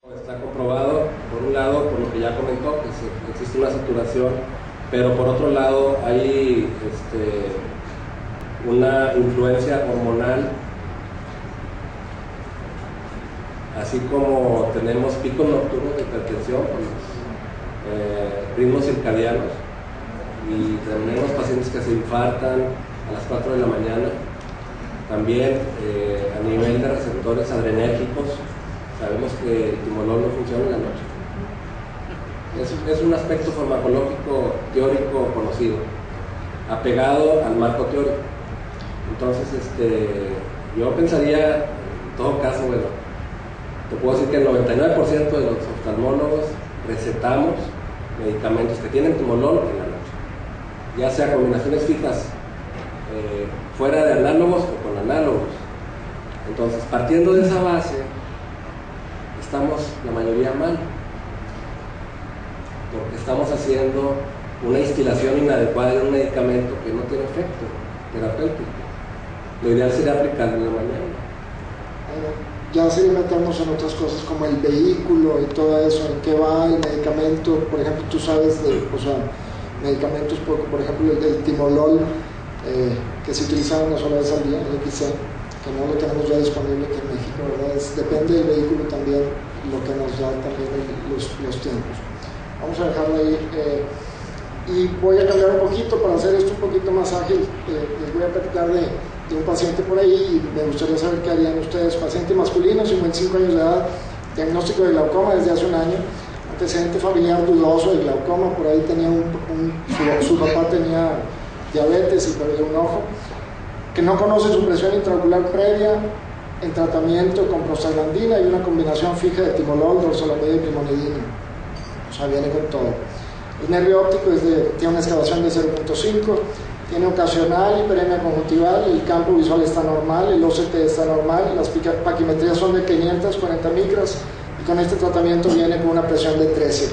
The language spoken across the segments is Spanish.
Está comprobado, por un lado, por lo que ya comentó, que existe una saturación, pero por otro lado hay una influencia hormonal, así como tenemos picos nocturnos de hipertensión con los ritmos circadianos, y tenemos pacientes que se infartan a las 4 de la mañana. También a nivel de receptores adrenérgicos, sabemos que el timolol no funciona en la noche. Es un aspecto farmacológico teórico conocido, apegado al marco teórico. Entonces, yo pensaría, en todo caso, bueno, te puedo decir que el 99% de los oftalmólogos recetamos medicamentos que tienen timolol en la noche, ya sea combinaciones fijas fuera de análogos o con análogos. Entonces, partiendo de esa base, estamos la mayoría mal, porque estamos haciendo una instilación inadecuada de un medicamento que no tiene efecto terapéutico. Lo ideal sería aplicarlo en la mañana. Ya sería meternos en otras cosas como el vehículo y todo eso, en qué va el medicamento. Por ejemplo, tú sabes de medicamentos, por ejemplo el timolol, que se utiliza una sola vez al día, el XC, que no lo tenemos ya disponible aquí en México, ¿verdad? Depende del vehículo también lo que nos da también los tiempos. Vamos a dejarlo ahí, y voy a cambiar un poquito para hacer esto un poquito más ágil. Les voy a platicar de un paciente por ahí, y me gustaría saber qué harían ustedes. Paciente masculino, 55 años de edad, diagnóstico de glaucoma desde hace un año, antecedente familiar dudoso de glaucoma, por ahí tenía su papá tenía diabetes y perdió un ojo, que no conoce su presión intraocular previa, en tratamiento con prostaglandina y una combinación fija de timolol, dorzolamida y brimonidina. O sea, viene con todo. El nervio óptico tiene una excavación de 0.5, tiene ocasional hiperemia conjuntival, el campo visual está normal, el OCT está normal, las paquimetrías son de 540 micras, y con este tratamiento viene con una presión de 13.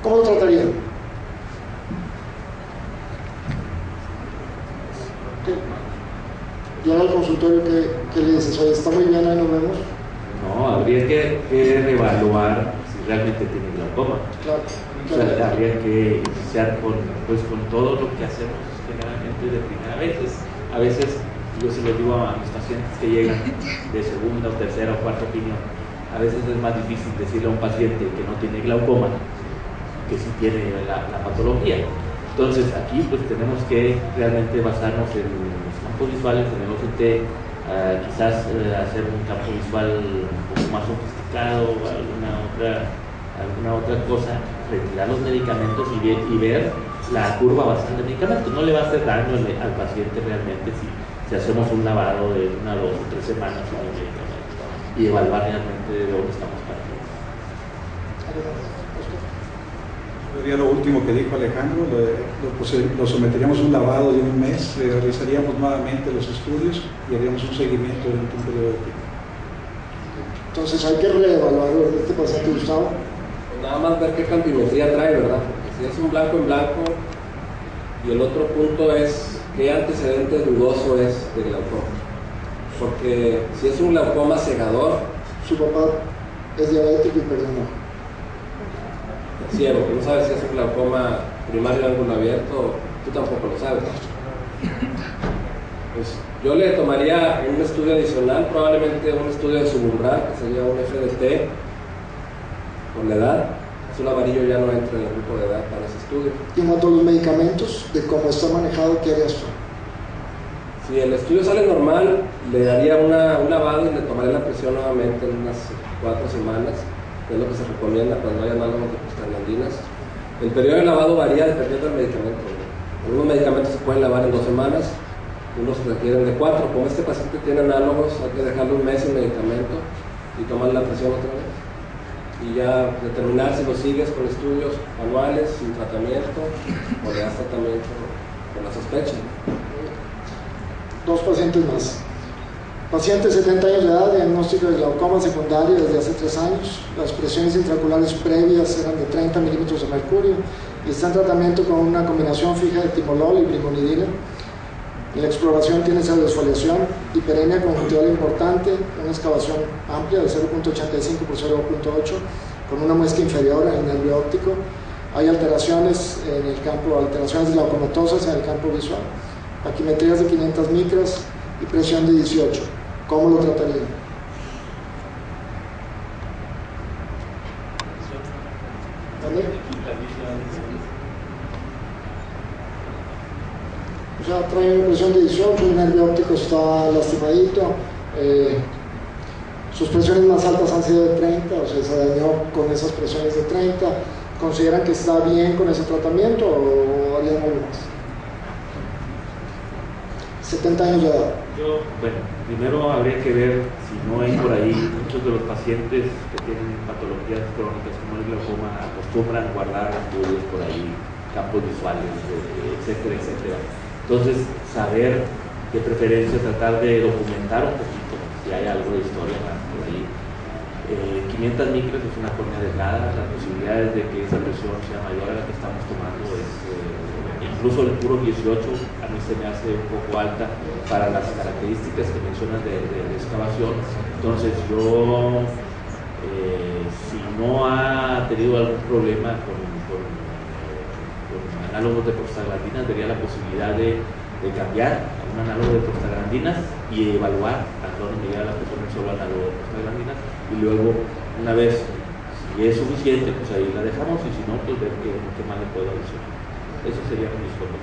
¿Cómo lo tratarían? Llega al consultorio, ¿qué le dices? Oye, está muy bien, ahí nos vemos. No, habría que reevaluar si realmente tiene glaucoma. Claro. O sea, habría que iniciar con todo lo que hacemos generalmente de primera vez. A veces, yo se lo digo a mis pacientes que llegan de segunda o tercera o cuarta opinión, a veces es más difícil decirle a un paciente que no tiene glaucoma que sí tiene la patología. Entonces, aquí pues tenemos que realmente basarnos en los campos visuales, en el OCT, quizás hacer un campo visual un poco más sofisticado, alguna otra cosa, retirar los medicamentos y ver la curva basal del medicamento. No le va a hacer daño al paciente realmente si hacemos un lavado de 1, 2 o 3 semanas con el medicamento y evaluar realmente de dónde estamos partiendo. Sería lo último que dijo Alejandro, lo someteríamos a un lavado de un mes, realizaríamos nuevamente los estudios y haríamos un seguimiento durante un periodo de tiempo. Entonces hay que reevaluar este paciente, Gustavo. Nada más ver qué campimetría trae, ¿verdad? Porque si es un blanco en blanco, y el otro punto es qué antecedente dudoso es de glaucoma. Porque si es un glaucoma cegador, su papá es diabético y perdió un ojo. Ciego, que no sabes si es un glaucoma primario de ángulo abierto, tú tampoco lo sabes. Pues yo le tomaría un estudio adicional, probablemente un estudio de subumbral, que sería un FDT por la edad. Azul amarillo ya no entra en el grupo de edad para ese estudio. Y en cuanto a los medicamentos, de cómo está manejado, ¿qué harías tú? Si el estudio sale normal, le daría un lavado y le tomaría la presión nuevamente en unas 4 semanas. Es lo que se recomienda cuando hay análogos de prostaglandinas. El periodo de lavado varía dependiendo del medicamento. Algunos medicamentos se pueden lavar en 2 semanas, unos requieren de 4. Como este paciente tiene análogos, hay que dejarle un mes sin medicamento y tomar la presión otra vez. Y ya determinar si lo sigues con estudios anuales, sin tratamiento, o le das tratamiento con la sospecha. 2 pacientes más. Paciente 70 años de edad, diagnóstico de glaucoma secundario desde hace 3 años. Las presiones intraoculares previas eran de 30 milímetros de mercurio y está en tratamiento con una combinación fija de timolol y brimonidina. En la exploración tiene esa desfoliación. hiperemia conjuntival importante, una excavación amplia de 0.85 por 0.8 con una muesca inferior en el nervio óptico. Hay alteraciones en el campo, alteraciones glaucomatosas en el campo visual, paquimetrías de 500 micras y presión de 18. ¿Cómo lo tratarían? ¿Vale? O sea, trae una presión de 18, el nervio óptico está lastimadito, sus presiones más altas han sido de 30, o sea, se dañó con esas presiones de 30. ¿Consideran que está bien con ese tratamiento o harían algo más? 70 años de edad. Yo, bueno, primero habría que ver si no hay por ahí muchos de los pacientes que tienen patologías crónicas como el glaucoma acostumbran guardar estudios por ahí, campos visuales, etcétera, etcétera. Entonces, saber de preferencia tratar de documentar un poquito si hay algo de historia más por ahí. 500 micras es una córnea delgada, las posibilidades de que esa presión sea mayor a la que estamos tomando es, incluso el puro 18 a mí se me hace un poco alta para las características que mencionas de excavación. Entonces yo, si no ha tenido algún problema con análogos de prostaglandinas, vería la posibilidad de cambiar a un análogo de prostaglandinas y evaluar a dónde me llega la presión en solo análogo de prostaglandinas, y luego, una vez, si es suficiente, pues ahí la dejamos, y si no, pues ver qué más le puedo adicionar. Eso sería mi historia.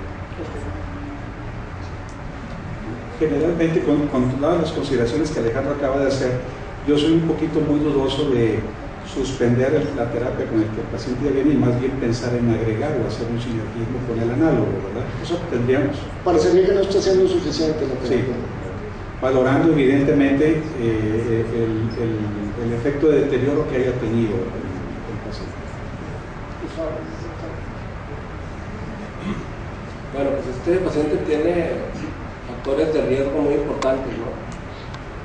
Generalmente, con todas las consideraciones que Alejandro acaba de hacer, yo soy un poquito muy dudoso de suspender la terapia con el que el paciente ya viene y más bien pensar en agregar o hacer un sinergismo con el análogo, ¿verdad? Eso tendríamos. Parecería que no está siendo suficiente la terapia. Sí. Valorando evidentemente el efecto de deterioro que haya tenido el paciente. Bueno, pues este paciente tiene factores de riesgo muy importantes, ¿no?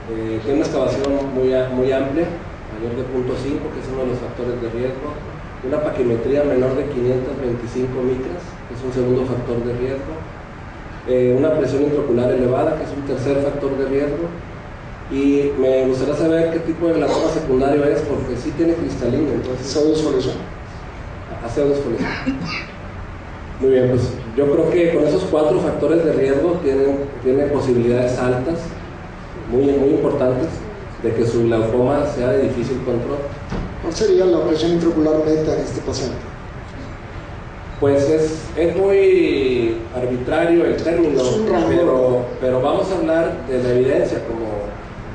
Tiene una excavación muy amplia, mayor de 0.5, que es uno de los factores de riesgo, una paquimetría menor de 525 micras, que es un segundo factor de riesgo, una presión intraocular elevada, que es un tercer factor de riesgo, y me gustaría saber qué tipo de glaucoma secundario es, porque sí tiene cristalino, entonces... Pseudodisfoliación. Pseudodisfoliación. Muy bien, pues yo creo que con esos 4 factores de riesgo tiene posibilidades altas, muy importantes, de que su glaucoma sea de difícil control. ¿Cuál sería la presión intraocular meta en este paciente? Pues es muy arbitrario el término, pero vamos a hablar de la evidencia, como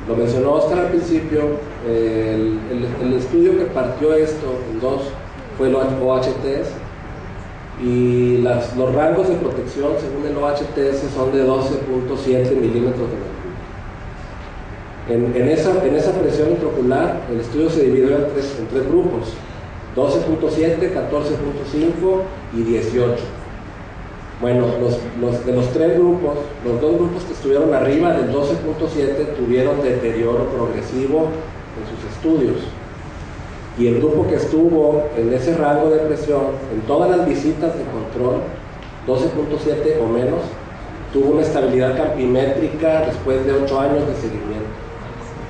lo mencionó Oscar al principio. El estudio que partió esto en 2 fue el OHTS, y los rangos de protección según el OHTS son de 12.7 milímetros de mercurio. En esa presión intraocular, el estudio se dividió en tres grupos: 12.7, 14.5 y 18. Bueno, de los 3 grupos, los 2 grupos que estuvieron arriba del 12.7 tuvieron deterioro progresivo en sus estudios, y el grupo que estuvo en ese rango de presión en todas las visitas de control, 12.7 o menos, tuvo una estabilidad campimétrica después de 8 años de seguimiento.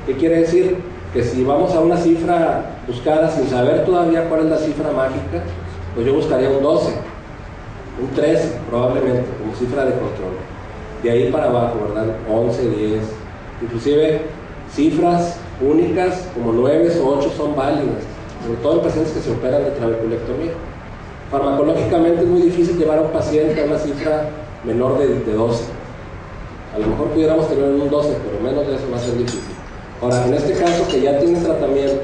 ¿Qué quiere decir? Que si vamos a una cifra buscada sin saber todavía cuál es la cifra mágica, pues yo buscaría un 12, un 13 probablemente como cifra de control. De ahí para abajo, ¿verdad? 11, 10, inclusive cifras únicas como 9 o 8 son válidas, sobre todo en pacientes que se operan de trabeculectomía. Farmacológicamente es muy difícil llevar a un paciente a una cifra menor de 12. A lo mejor pudiéramos tener un 12, pero menos de eso va a ser difícil. Ahora, en este caso que ya tiene tratamiento,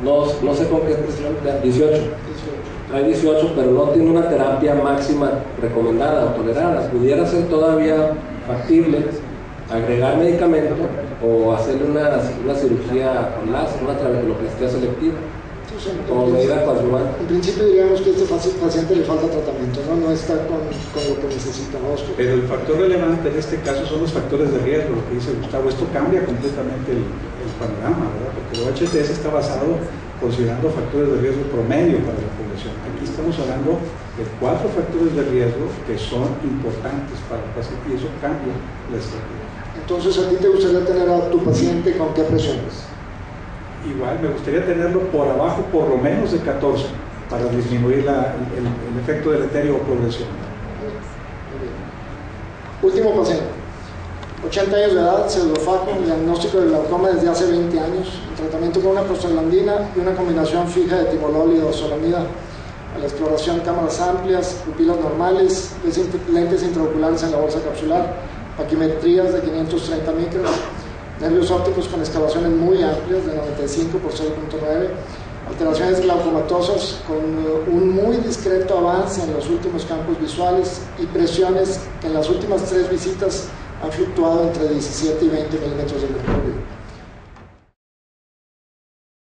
no sé con qué presión, 18. Trae 18, pero no tiene una terapia máxima recomendada o tolerada. Pudiera ser todavía factible agregar medicamento o hacerle una cirugía con láser, una trabeculoplastia selectiva, como medida coadyuvante. En principio diríamos que a este paciente le falta tratamiento, no está con lo que necesitamos. Pero el factor relevante en este caso son los factores de riesgo, lo que dice Gustavo. Esto cambia completamente el panorama, ¿verdad? Porque el OHTS está basado considerando factores de riesgo promedio para la población. Aquí estamos hablando de 4 factores de riesgo que son importantes para el paciente y eso cambia la estrategia. Entonces, ¿a ti te gustaría tener a tu paciente con qué presiones? Igual, me gustaría tenerlo por abajo, por lo menos de 14, para disminuir el efecto deleterio o progresión. Último paciente, 80 años de edad, pseudofaco, diagnóstico de glaucoma desde hace 20 años, tratamiento con una prostaglandina y una combinación fija de timolol y dorzolamida. A la exploración, cámaras amplias, pupilas normales, lentes intraoculares en la bolsa capsular, paquimetrías de 530 micros, nervios ópticos con excavaciones muy amplias de 95 por 0.9, alteraciones glaucomatosas con un muy discreto avance en los últimos campos visuales y presiones que en las últimas 3 visitas han fluctuado entre 17 y 20 milímetros de mercurio.